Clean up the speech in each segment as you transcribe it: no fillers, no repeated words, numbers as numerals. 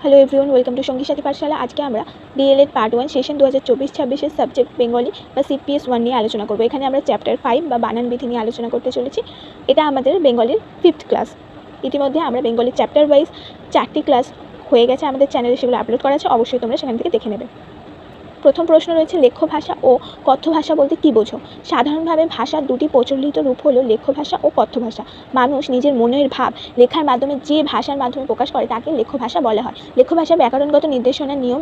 Hello everyone, welcome to সঙ্গী সাথী পাঠশালা। আজকে আমরা DElEd part 1 session 2024-26 subject Bengali বা CPS 1 নিয়ে আলোচনা করব। এখানে আমরা চ্যাপ্টার 5 বা বানান বিধি নিয়ে আলোচনা করতে চলেছি। এটা আমাদের বেঙ্গলির 5th ক্লাস। ইতিমধ্যে আমরা বেঙ্গলি চ্যাপ্টার ওয়াইজ 4টি ক্লাস হয়ে গেছে আমাদের চ্যানেলে, সেগুলো আপলোড করা আছে, অবশ্যই তোমরা সেখান থেকে দেখে নেবে। প্রথম প্রশ্ন রয়েছে, লেখ্য ভাষা ও কথ্য ভাষা বলতে কী বোঝো? সাধারণভাবে ভাষার দুটি প্রচলিত রূপ হলো লেখ্য ভাষা ও কথ্য ভাষা। মানুষ নিজের মনের ভাব লেখার মাধ্যমে যে ভাষার মাধ্যমে প্রকাশ করে তাকে লেখ্য ভাষা বলা হয়। লেখ্য ভাষা ব্যাকরণগত নির্দেশনার নিয়ম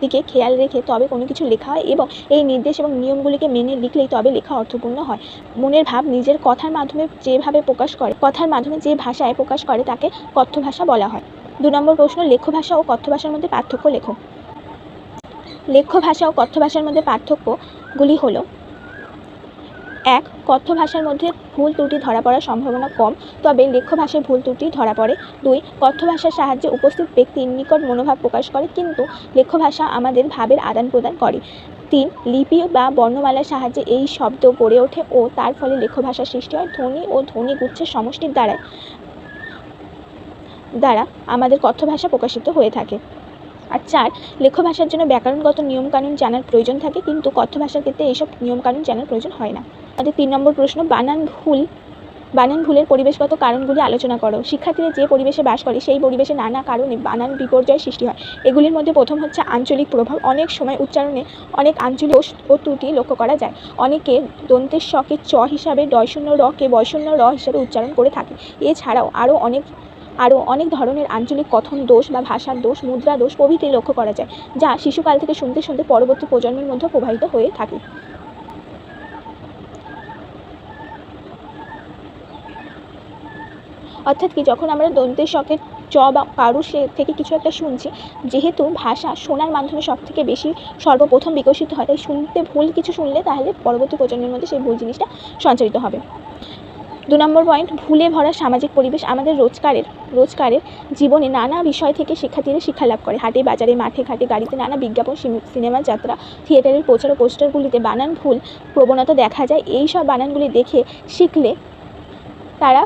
দিকে খেয়াল রেখে তবে কোনো কিছু লেখা হয় এবং এই নির্দেশ এবং নিয়মগুলিকে মেনে লিখলেই তবে লেখা অর্থপূর্ণ হয়। মনের ভাব নিজের কথার মাধ্যমে যেভাবে প্রকাশ করে, কথার মাধ্যমে যে ভাষায় প্রকাশ করে তাকে কথ্য ভাষা বলা হয়। 2 নম্বর প্রশ্ন, লেখ্য ভাষা ও কথ্য ভাষার মধ্যে পার্থক্য লেখো। লেখ্য ভাষা ও কথ্য ভাষার মধ্যে পার্থক্যগুলি হলো: 1. কথ্য ভাষার মধ্যে ভুল ত্রুটি ধরা পড়ার সম্ভাবনা কম, তবে লেখ্য ভাষায় ভুল ত্রুটি ধরা পড়ে। 2. কথ্য ভাষার সাহায্যে উপস্থিত ব্যক্তির নিকট মনোভাব প্রকাশ করে, কিন্তু লেখ্য ভাষা আমাদের ভাবের আদান প্রদান করে। 3. লিপি বা বর্ণমালার সাহায্যে এই শব্দ গড়ে ওঠে ও তার ফলে লেখ্য ভাষার সৃষ্টি হয়। ধ্বনি ও ধ্বনিগুচ্ছের সমষ্টির দ্বারা আমাদের কথ্য ভাষা প্রকাশিত হয়ে থাকে। আর 4. লেখ্য ভাষার জন্য ব্যাকরণগত নিয়মকানুন জানার প্রয়োজন থাকে, কিন্তু কথ্য ভাষার ক্ষেত্রে এইসব নিয়মকানুন জানার প্রয়োজন হয় না। আমাদের 3 নম্বর প্রশ্ন, বানান ভুলের পরিবেশগত কারণগুলি আলোচনা করো। শিক্ষার্থীরা যে পরিবেশে বাস করে সেই পরিবেশে নানা কারণে বানান বিপর্যয় সৃষ্টি হয়। এগুলির মধ্যে প্রথম হচ্ছে আঞ্চলিক প্রভাব। অনেক সময় উচ্চারণে অনেক আঞ্চলিক দোষ ও ত্রুটি লক্ষ্য করা যায়। অনেকে দন্তের শকে চ হিসাবে ডয়শূন্য র-কে বয়শূন্য র হিসাবে উচ্চারণ করে থাকে। এছাড়াও আরও অনেক ধরনের আঞ্চলিক কথন দোষ বা ভাষার দোষ, মুদ্রা দোষ প্রভৃতি লক্ষ্য করা যায়, যা শিশুকাল থেকে শুনতে শুনতে পরবর্তী প্রজন্মের মধ্যে প্রবাহিত হয়ে থাকে। অর্থাৎ কি, যখন আমরা দন্তের শকের চ বা কারু সে থেকে কিছু একটা শুনছি, যেহেতু ভাষা শোনার মাধ্যমে সব থেকে বেশি সর্বপ্রথম বিকশিত হয়, তাই শুনতে ভুল কিছু শুনলে তাহলে পরবর্তী প্রজন্মের মধ্যে সেই ভুল জিনিসটা সঞ্চারিত হবে। 2 নম্বর পয়েন্ট, ভুলে ভরা সামাজিক পরিবেশ। আমাদের রোজকারের জীবনে নানা বিষয় থেকে শিক্ষার্থীরা শিক্ষা লাভ করে। হাটে বাজারে, মাঠে ঘাটে, গাড়িতে, নানা বিজ্ঞাপন, সিনেমা যাত্রা, থিয়েটারের প্রচার ও পোস্টারগুলিতে বানান ভুল প্রবণতা দেখা যায়। এই সব বানানগুলি দেখে শিখলে তারা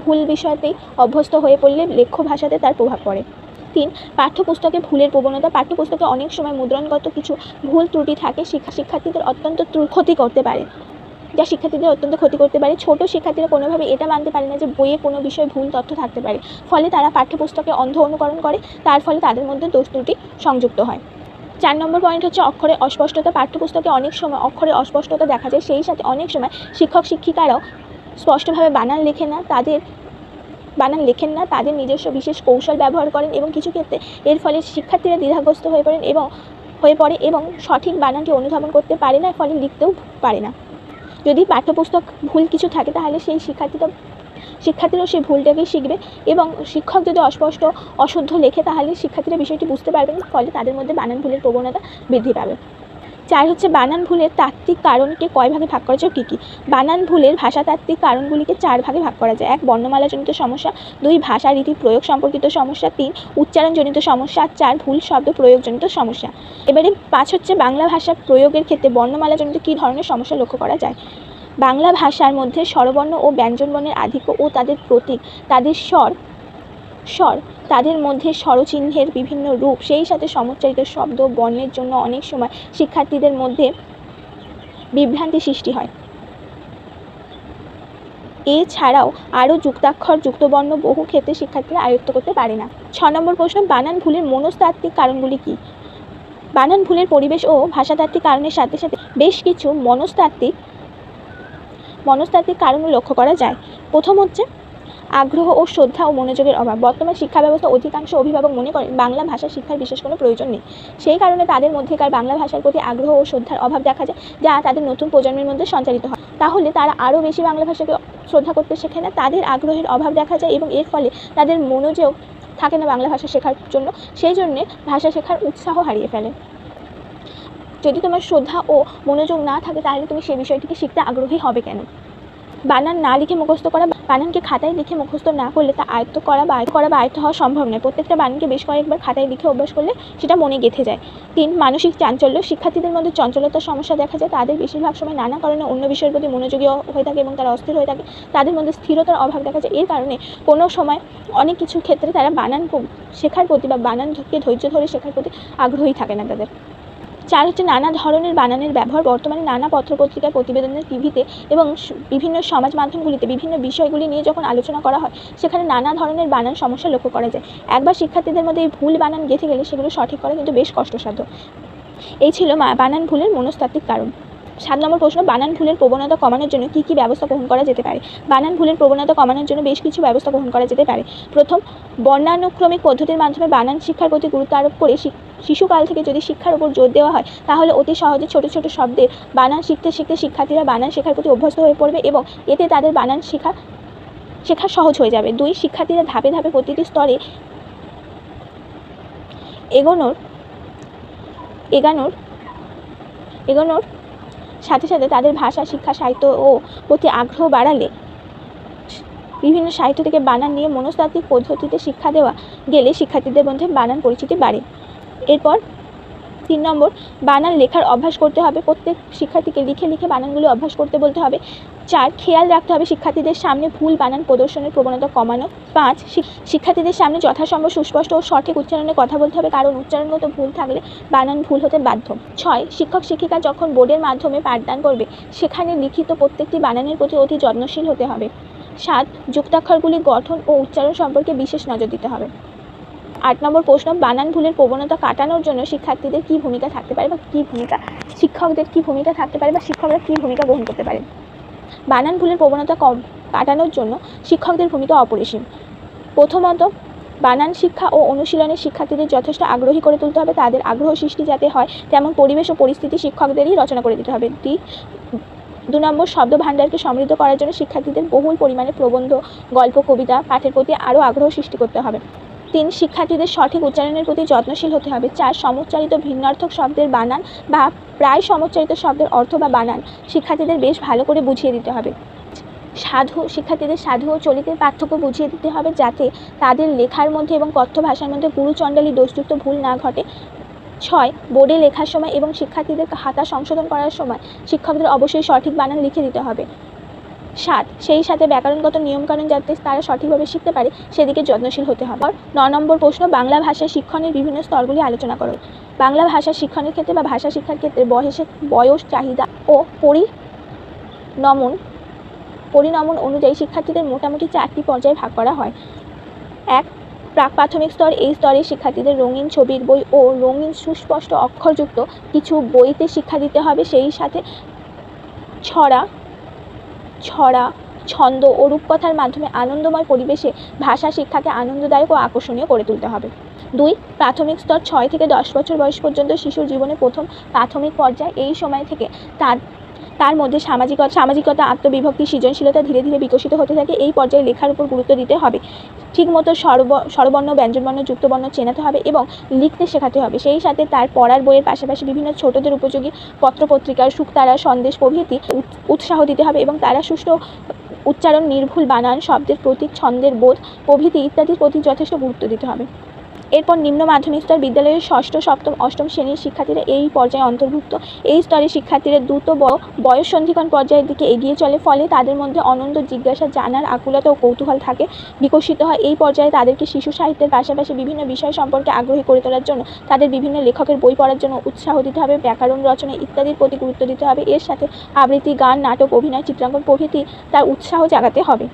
ভুল বিষয়তেই অভ্যস্ত হয়ে পড়লে লেখ্য ভাষাতে তার প্রভাব পড়ে। 3. পাঠ্যপুস্তকে ভুলের প্রবণতা। পাঠ্যপুস্তকে অনেক সময় মুদ্রণগত কিছু ভুল ত্রুটি থাকে, শিক্ষার্থীদের অত্যন্ত ক্ষতি করতে পারে। ছোট শিক্ষার্থীরা কোনোভাবে এটা মানতে পারে না যে বইয়ে কোনো বিষয়ে ভুল তথ্য থাকতে পারে, ফলে তারা পাঠ্যপুস্তকে অন্ধ অনুকরণ করে, তার ফলে তাদের মধ্যে দোষ ত্রুটি সংযুক্ত হয়। 4 নম্বর পয়েন্ট হচ্ছে অক্ষরে অস্পষ্টতা। পাঠ্যপুস্তকে অনেক সময় অক্ষরে অস্পষ্টতা দেখা যায়, সেই সাথে অনেক সময় শিক্ষক শিক্ষিকারাও স্পষ্টভাবে বানান লেখেন না, তাদের নিজস্ব বিশেষ কৌশল ব্যবহার করেন এবং কিছু ক্ষেত্রে এর ফলে শিক্ষার্থীরা দ্বিধাগ্রস্ত হয়ে পড়ে এবং সঠিক বানানটি অনুধাবন করতে পারে না, ফলে লিখতেও পারে না। যদি পাঠ্যপুস্তক ভুল কিছু থাকে তাহলে সেই শিক্ষার্থীরাও সেই ভুলটাকেই শিখবে, এবং শিক্ষক যদি অস্পষ্ট অশুদ্ধ লেখে তাহলে শিক্ষার্থীরা বিষয়টি বুঝতে পারবেন, ফলে তাদের মধ্যে বানান ভুলের প্রবণতা বৃদ্ধি পাবে। 4 হচ্ছে বানান ভুলের তাত্ত্বিক কারণকে কয় ভাগে ভাগ করা যায়, কী কী? বানান ভুলের ভাষাতাত্ত্বিক কারণগুলিকে 4 ভাগে ভাগ করা যায়। 1. বর্ণমালাজনিত সমস্যা। 2. ভাষা রীতি প্রয়োগ সম্পর্কিত সমস্যা। 3. উচ্চারণজনিত সমস্যা। 4. ভুল শব্দ প্রয়োগজনিত সমস্যা। এবারে 5 হচ্ছে বাংলা ভাষা প্রয়োগের ক্ষেত্রে বর্ণমালাজনিত কী ধরনের সমস্যা লক্ষ্য করা যায়। বাংলা ভাষার মধ্যে স্বরবর্ণ ও ব্যঞ্জনবর্ণের আধিক্য ও তাদের প্রতীক, তাদের স্বর, তাদের মধ্যে স্বরচিহ্নের বিভিন্ন রূপ, সেই সাথে সমুচ্চারিত শব্দ বর্ণের জন্য অনেক সময় শিক্ষার্থীদের মধ্যে বিভ্রান্তি সৃষ্টি হয়। এছাড়াও আরও যুক্তাক্ষর যুক্তবর্ণ বহু ক্ষেত্রে শিক্ষার্থীরা আয়ত্ত করতে পারে না। 6 নম্বর প্রশ্ন, বানান ভুলের মনস্তাত্ত্বিক কারণগুলি কী? বানান ভুলের পরিবেশ ও ভাষাতাত্ত্বিক কারণের সাথে সাথে বেশ কিছু মনস্তাত্ত্বিক কারণও লক্ষ্য করা যায়। প্রথম হচ্ছে আগ্রহ ও শ্রদ্ধা ও মনোযোগের অভাব। বর্তমান শিক্ষা ব্যবস্থা অধিকাংশ অভিভাবক মনে করেন বাংলা ভাষা শিক্ষার বিশেষ কোনো প্রয়োজন নেই। সেই কারণে তাদের মধ্যেকার বাংলা ভাষার প্রতি আগ্রহ ও শ্রদ্ধার অভাব দেখা যায়, যা তাদের নতুন প্রজন্মের মধ্যে সঞ্চারিত হয়। তাহলে তারা আরও বেশি বাংলা ভাষাকে শ্রদ্ধা করতে শেখে না, তাদের আগ্রহের অভাব দেখা যায় এবং এর ফলে তাদের মনোযোগ থাকে না বাংলা ভাষা শেখার জন্য, সেই জন্যে ভাষা শেখার উৎসাহ হারিয়ে ফেলে। যদি তোমার শ্রদ্ধা ও মনোযোগ না থাকে তাহলে তুমি সেই বিষয়টিকে শিখতে আগ্রহী হবে কেন? বানান না লিখে মুখস্থ করা। বানানকে খাতায় লিখে মুখস্থ না করলে তা আয়ত্ত করা বা আয়ত্ত হওয়া সম্ভব নয়। প্রত্যেকটা বানানকে বেশ কয়েকবার খাতায় লিখে অভ্যাস করলে সেটা মনে গেঁথে যায়। 3, মানসিক চাঞ্চল্য। শিক্ষার্থীদের মধ্যে চঞ্চলতার সমস্যা দেখা যায়। তাদের বেশিরভাগ সময় নানা কারণে অন্য বিষয়ের প্রতি মনোযোগী হয়ে থাকে এবং তারা অস্থির হয়ে থাকে। তাদের মধ্যে স্থিরতার অভাব দেখা যায়। এর কারণে কোনো সময় অনেক কিছু ক্ষেত্রে তারা বানান শেখার প্রতি বা বানানকে ধৈর্য ধরে শেখার প্রতি আগ্রহী থাকে না তাদের। 4 হচ্ছে নানা ধরনের বানানের ব্যবহার। বর্তমানে নানা পত্রপত্রিকার প্রতিবেদনের টিভিতে এবং বিভিন্ন সমাজ মাধ্যমগুলিতে বিভিন্ন বিষয়গুলি নিয়ে যখন আলোচনা করা হয় সেখানে নানা ধরনের বানান সমস্যা লক্ষ্য করা যায়। একবার শিক্ষার্থীদের মধ্যে এই ভুল বানান গেঁথে গেলে সেগুলো সঠিক করা কিন্তু বেশ কষ্টসাধ্য। এই ছিল বানান ভুলের মনস্তাত্ত্বিক কারণ। 7 নম্বর প্রশ্ন, বানান ভুলের প্রবণতা কমানোর জন্য কী কী ব্যবস্থা গ্রহণ করা যেতে পারে? বানান ভুলের প্রবণতা কমানোর জন্য বেশ কিছু ব্যবস্থা গ্রহণ করা যেতে পারে। প্রথম, বর্ণানুক্রমিক পদ্ধতির মাধ্যমে বানান শিক্ষার প্রতি গুরুত্ব আরোপ করে শিশুকাল থেকে যদি শিক্ষার উপর জোর দেওয়া হয় তাহলে অতি সহজে ছোট ছোট শব্দের বানান শিখতে শিখতে শিক্ষার্থীরা বানান শেখার প্রতি অভ্যস্ত হয়ে পড়বে এবং এতে তাদের বানান শেখা সহজ হয়ে যাবে। 2, শিক্ষার্থীরা ধাপে ধাপে প্রতিটি স্তরে এগোনোর সাথে সাথে তাদের ভাষা শিক্ষা সাহিত্য ও প্রতি আগ্রহ বাড়ালে বিভিন্ন সাহিত্য থেকে বানান নিয়ে মনস্তাত্ত্বিক পদ্ধতিতে শিক্ষা দেওয়া গেলে শিক্ষার্থীদের মধ্যে বানান পরিচিতি বাড়ে। এরপর 3 নম্বর, বানান লেখার অভ্যাস করতে হবে। প্রত্যেক শিক্ষার্থীকে লিখে লিখে বানানগুলো অভ্যাস করতে বলতে হবে। 4, খেয়াল রাখতে হবে শিক্ষার্থীদের সামনে ভুল বানান প্রদর্শনের প্রবণতা কমানো। 5, শিক্ষার্থীদের সামনে যথাসম্ভব সুস্পষ্ট ও সঠিক উচ্চারণে কথা বলতে হবে, কারণ উচ্চারণগত ভুল থাকলে বানান ভুল হতে বাধ্য। 6, শিক্ষক শিক্ষিকা যখন বোর্ডের মাধ্যমে পাঠদান করবে সেখানে লিখিত প্রত্যেকটি বানানের প্রতি অতি যত্নশীল হতে হবে। 7, যুক্তাক্ষরগুলির গঠন ও উচ্চারণ সম্পর্কে বিশেষ নজর দিতে হবে। 8 নম্বর প্রশ্ন, বানান ভুলের প্রবণতা কাটানোর জন্য শিক্ষার্থীদের কী ভূমিকা থাকতে পারে বা শিক্ষকদের কী ভূমিকা থাকতে পারে বা শিক্ষকরা কী ভূমিকা গ্রহণ করতে পারে? বানান ভুলের প্রবণতা কাটানোর জন্য শিক্ষকদের ভূমিকা অপরিসীম। প্রথমত, বানান শিক্ষা ও অনুশীলনে শিক্ষার্থীদের যথেষ্ট আগ্রহী করে তুলতে হবে। তাদের আগ্রহ সৃষ্টি যাতে হয় তেমন পরিবেশ ও পরিস্থিতি শিক্ষকদেরই রচনা করে দিতে হবে। 2 নম্বর, শব্দ ভাণ্ডারকে সমৃদ্ধ করার জন্য শিক্ষার্থীদের বহুল পরিমাণে প্রবন্ধ, গল্প, কবিতা পাঠের প্রতি আরও আগ্রহ সৃষ্টি করতে হবে। 3, শিক্ষার্থীদের সঠিক উচ্চারণের প্রতি যত্নশীল হতে হবে। 4, সমুচ্চারিত ভিন্নার্থক শব্দের বানান বা প্রায় সমুচ্চারিত শব্দের অর্থ বা বানান শিক্ষার্থীদের বেশ ভালো করে বুঝিয়ে দিতে হবে। শিক্ষার্থীদের সাধু ও চলিতের পার্থক্য বুঝিয়ে দিতে হবে যাতে তাদের লেখার মধ্যে এবং কথ্য ভাষার মধ্যে গুরুচণ্ডালী দোষযুক্ত ভুল না ঘটে। 6, বোর্ডে লেখার সময় এবং শিক্ষার্থীদের খাতা সংশোধন করার সময় শিক্ষকদের অবশ্যই সঠিক বানান লিখে দিতে হবে। 7, সেই সাথে ব্যাকরণগত নিয়মকানুন যাতে তারা সঠিকভাবে শিখতে পারে সেদিকে যত্নশীল হতে হবে। 9 নম্বর প্রশ্ন, বাংলা ভাষা শিক্ষণের বিভিন্ন স্তরগুলি আলোচনা করো। বাংলা ভাষা শিক্ষণের ক্ষেত্রে বা ভাষা শিক্ষার ক্ষেত্রে বয়স, চাহিদা ও পরিণমন অনুযায়ী শিক্ষার্থীদের মোটামুটি 4টি পর্যায়ে ভাগ করা হয়। 1, প্রাক প্রাথমিক স্তর। এই স্তরে শিক্ষার্থীদের রঙিন ছবির বই ও রঙিন সুস্পষ্ট অক্ষরযুক্ত কিছু বইতে শিক্ষা দিতে হবে। সেই সাথে ছড়া, ছন্দ ও রূপকথার মাধ্যমে আনন্দময় পরিবেশে ভাষা শিক্ষাকে আনন্দদায়ক ও আকর্ষণীয় করে তুলতে হবে। 2, প্রাথমিক স্তর। 6 থেকে 10 বছর বয়স পর্যন্ত শিশুর জীবনে প্রথম প্রাথমিক পর্যায়। এই সময় থেকে তার মধ্যে সামাজিকতা, আত্মবিভক্তি, সৃজনশীলতা ধীরে ধীরে বিকশিত হতে থাকে। এই পর্যায়ে লেখার উপর গুরুত্ব দিতে হবে। ঠিকমতো স্বরবর্ণ, ব্যঞ্জনবর্ণ, যুক্তবর্ণ চেনাতে হবে এবং লিখতে শেখাতে হবে। সেই সাথে তার পড়ার বইয়ের পাশাপাশি বিভিন্ন ছোটদের উপযোগী পত্রপত্রিকার শুকতারা, সন্দেশ প্রভৃতি উৎসাহ দিতে হবে এবং তারা সুষ্ঠু উচ্চারণ, নির্ভুল বানান, শব্দের প্রতীক, ছন্দের বোধ প্রভৃতি ইত্যাদির প্রতি যথেষ্ট গুরুত্ব দিতে হবে। এরপর নিম্ন মাধ্যমিক স্তর। বিদ্যালয়ের 6ষ্ঠ, 7ম, 8ম শ্রেণীর শিক্ষার্থীরা এই পর্যায়ে অন্তর্ভুক্ত। এই স্তরের শিক্ষার্থীরা দ্রুত বয়ঃসন্ধিক্ষণ পর্যায়ের দিকে এগিয়ে চলে, ফলে তাদের মধ্যে অনন্ত জিজ্ঞাসা, জানার আকুলতা ও কৌতূহল বিকশিত হয়। এই পর্যায়ে তাদেরকে শিশু সাহিত্যের পাশাপাশি বিভিন্ন বিষয় সম্পর্কে আগ্রহী করে তোলার জন্য তাদের বিভিন্ন লেখকের বই পড়ার জন্য উৎসাহ দিতে হবে, ব্যাকরণ রচনা ইত্যাদির প্রতি গুরুত্ব দিতে হবে। এর সাথে আবৃত্তি, গান, নাটক, অভিনয়, চিত্রাঙ্কন প্রভৃতি তার উৎসাহ জাগাতে হবে।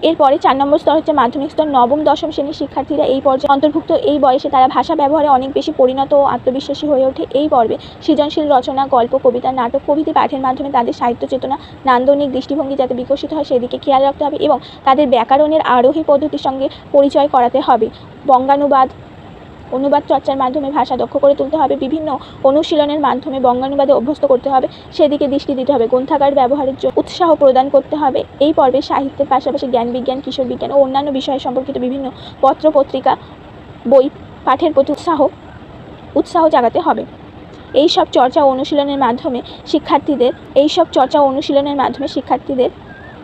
এরপরে 4 নম্বর স্তর হচ্ছে মাধ্যমিক স্তর। 9ম, 10ম শ্রেণীর শিক্ষার্থীরা এই পর্যায়ে অন্তর্ভুক্ত। এই বয়সে তারা ভাষা ব্যবহারে অনেক বেশি পরিণত ও আত্মবিশ্বাসী হয়ে ওঠে। এই পর্বে সৃজনশীল রচনা, গল্প, কবিতা, নাটক প্রভৃতি পাঠের মাধ্যমে তাদের সাহিত্য চেতনা, নান্দনিক দৃষ্টিভঙ্গি যাতে বিকশিত হয় সেদিকে খেয়াল রাখতে হবে এবং তাদের ব্যাকরণের আরোহী পদ্ধতির সঙ্গে পরিচয় করাতে হবে। অনুবাদ চর্চার মাধ্যমে ভাষা দক্ষ করে তুলতে হবে। বিভিন্ন অনুশীলনের মাধ্যমে বঙ্গানুবাদে অভ্যস্ত করতে হবে, সেদিকে দৃষ্টি দিতে হবে। গ্রন্থাগার ব্যবহারের জন্য উৎসাহ প্রদান করতে হবে। এই পর্বে সাহিত্যের পাশাপাশি জ্ঞান বিজ্ঞান, কিশোর বিজ্ঞান ও অন্যান্য বিষয় সম্পর্কিত বিভিন্ন পত্রপত্রিকা, বই পাঠের প্রতি উৎসাহ জাগাতে হবে। এইসব চর্চা ও অনুশীলনের মাধ্যমে শিক্ষার্থীদের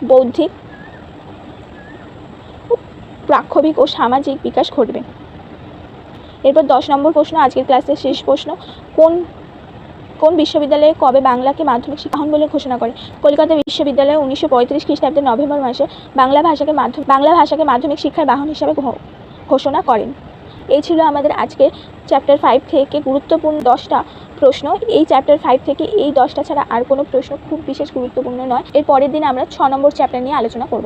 বৌদ্ধিক, প্রাক্ষবিক ও সামাজিক বিকাশ ঘটবে। এরপর 10 নম্বর প্রশ্ন, আজকের ক্লাসের শেষ প্রশ্ন, কোন বিশ্ববিদ্যালয়ে কবে বাংলাকে মাধ্যমিক শিক্ষা বলে ঘোষণা করে? কলকাতা বিশ্ববিদ্যালয়ে 1935 খ্রিস্টাব্দের নভেম্বর মাসে বাংলা ভাষাকে মাধ্যমিক শিক্ষার বাহন হিসাবে ঘোষণা করেন। এই ছিল আমাদের আজকে চ্যাপ্টার 5 থেকে গুরুত্বপূর্ণ 10টা প্রশ্ন। এই চ্যাপ্টার 5 থেকে এই 10টা ছাড়া আর কোনো প্রশ্ন খুব বিশেষ গুরুত্বপূর্ণ নয়। এর পরের দিন আমরা 6 নম্বর চ্যাপ্টার নিয়ে আলোচনা করব।